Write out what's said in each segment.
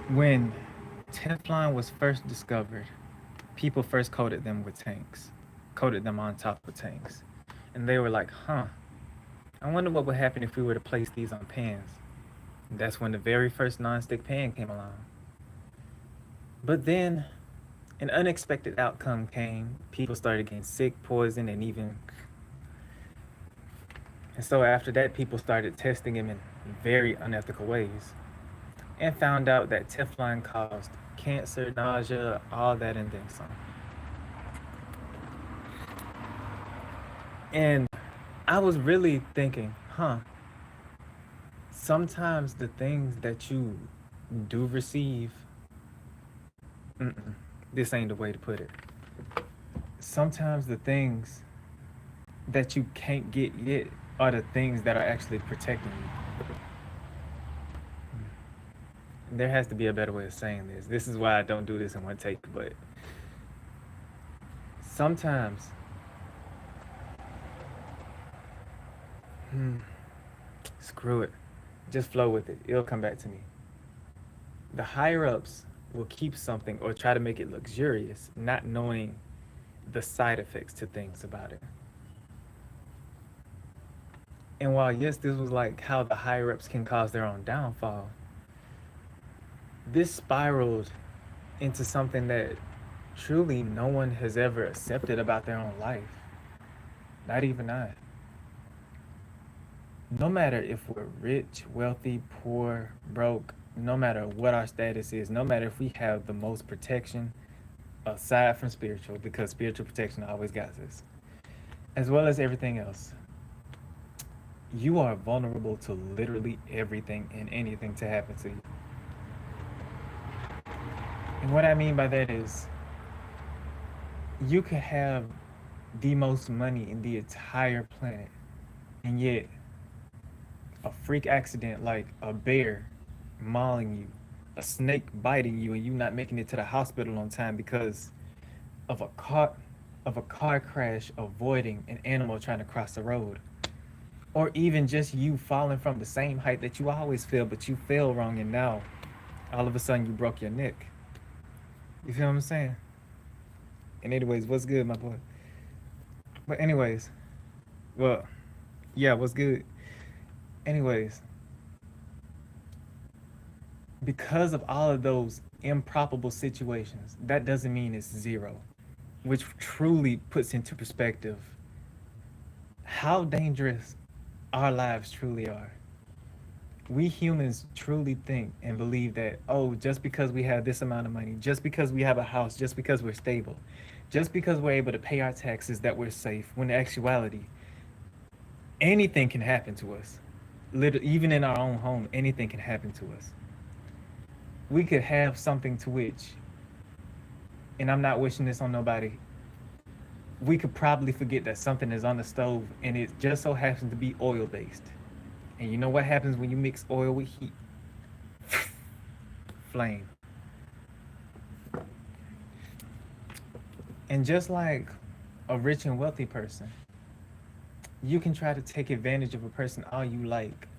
When Teflon was first discovered, people first coated them with tanks, coated them on top of tanks. And they were like, huh, I wonder what would happen if we were to place these on pans. And that's when the very first nonstick pan came along. But then an unexpected outcome came. People started getting sick, poisoned, and even. And so after that, people started testing him in very unethical ways and found out that Teflon caused cancer, nausea, all that, and then some. And I was really thinking, huh, sometimes the things that you do receive, mm-mm, this ain't the way to put it. Sometimes the things that you can't get yet are the things that are actually protecting you. There has to be a better way of saying this. This is why I don't do this in one take, but sometimes, hmm, screw it. Just flow with it. It'll come back to me. The higher ups will keep something or try to make it luxurious, not knowing the side effects to things about it. And while, yes, this was like how the higher ups can cause their own downfall, this spiraled into something that truly no one has ever accepted about their own life. Not even I. No matter if we're rich, wealthy, poor, broke, no matter what our status is, no matter if we have the most protection aside from spiritual, because spiritual protection always got us, as well as everything else, you are vulnerable to literally everything and anything to happen to you. And what I mean by that is, you could have the most money in the entire planet, and yet a freak accident like a bear mauling you, a snake biting you, and you not making it to the hospital on time because of a car crash avoiding an animal trying to cross the road. Or even just you falling from the same height that you always fell, but you fell wrong and now all of a sudden you broke your neck. You feel what I'm saying? And anyways, what's good, my boy? But anyways, well, yeah, what's good? Anyways, because of all of those improbable situations, that doesn't mean it's zero, which truly puts into perspective how dangerous our lives truly are. We humans truly think and believe that, oh, just because we have this amount of money, just because we have a house, just because we're stable, just because we're able to pay our taxes, that we're safe, when in actuality, anything can happen to us. Literally, even in our own home, anything can happen to us. We could have something to which, and I'm not wishing this on nobody, we could probably forget that something is on the stove and it just so happens to be oil based. And you know what happens when you mix oil with heat? Flame. And just like a rich and wealthy person, you can try to take advantage of a person all you like.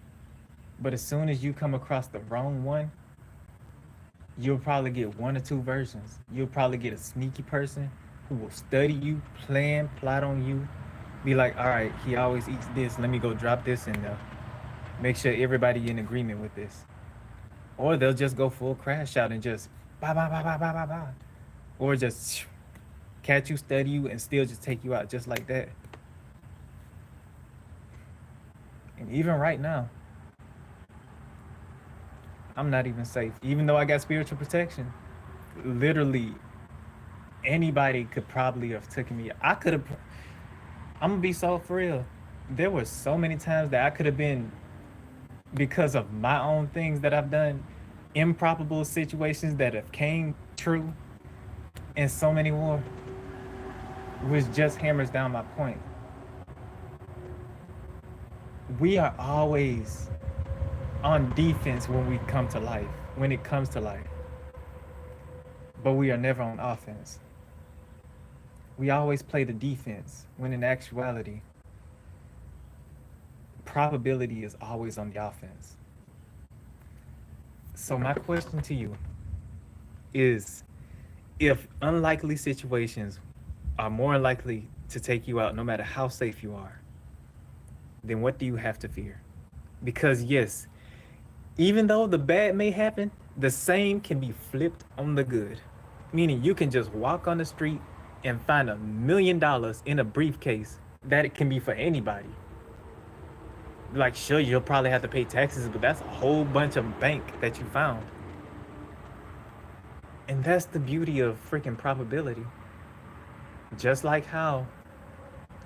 But as soon as you come across the wrong one, you'll probably get one or two versions. You'll probably get a sneaky person who will study you, plan, plot on you, be like, all right, he always eats this. Let me go drop this in there. Make sure everybody in agreement with this. Or they'll just go full crash out and just bah, bah, bah, bah, bah, bah, bah. Or just catch you, study you, and still just take you out just like that. And even right now, I'm not even safe. Even though I got spiritual protection, literally anybody could probably have taken me. I could have. I'm gonna be so for real. There were so many times that I could have been, because of my own things that I've done, improbable situations that have came true, and so many more, which just hammers down my point. We are always on defense when we come to life, when it comes to life, but we are never on offense. We always play the defense when in actuality, probability is always on the offense. So my question to you, is if unlikely situations are more likely to take you out no matter how safe you are, then what do you have to fear? Because yes, even though the bad may happen, the same can be flipped on the good. Meaning you can just walk on the street and find $1 million in a briefcase that it can be for anybody. Like, sure, you'll probably have to pay taxes, but that's a whole bunch of bank that you found. And that's the beauty of freaking probability. Just like how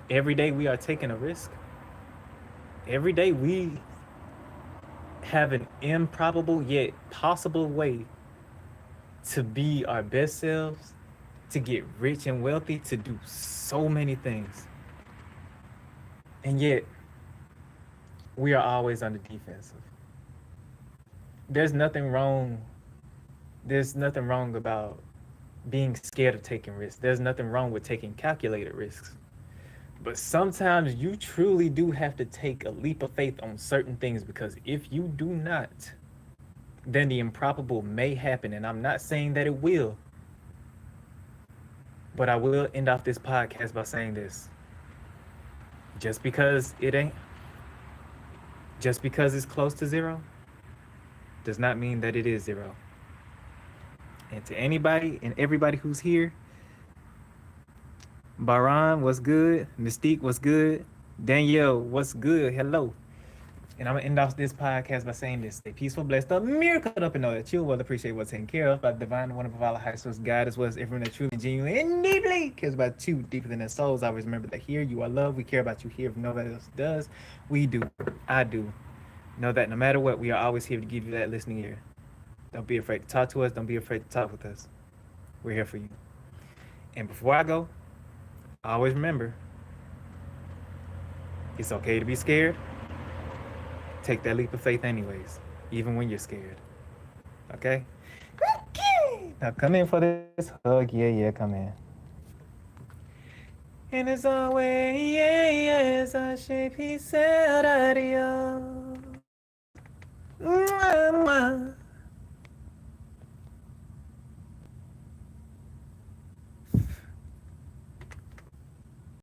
every day we are taking a risk, every day we have an improbable yet possible way to be our best selves, to get rich and wealthy, to do so many things. And yet, we are always on the defensive. There's nothing wrong. There's nothing wrong about being scared of taking risks. There's nothing wrong with taking calculated risks. But sometimes you truly do have to take a leap of faith on certain things, because if you do not, then the improbable may happen. And I'm not saying that it will, but I will end off this podcast by saying this. Just because it ain't, just because it's close to zero, does not mean that it is zero. And to anybody and everybody who's here, Baran, what's good? Mystique, what's good? Danielle, what's good? Hello. And I'm gonna end off this podcast by saying this: stay peaceful, blessed up, miracle up, and know that you will appreciate what's taken care of by the divine, wonderful, all high source God, as well as everyone that truly, genuinely, and deeply cares about you deeper than their souls. Always remember that here you are loved. We care about you here if nobody else does. We do. I do. Know that no matter what, we are always here to give you that listening ear. Don't be afraid to talk to us. Don't be afraid to talk with us. We're here for you. And before I go, always remember, it's okay to be scared. Take that leap of faith anyways, even when you're scared. Okay? Okay. Now come in for this hug. Yeah, come in. And as always, I shape he said adios.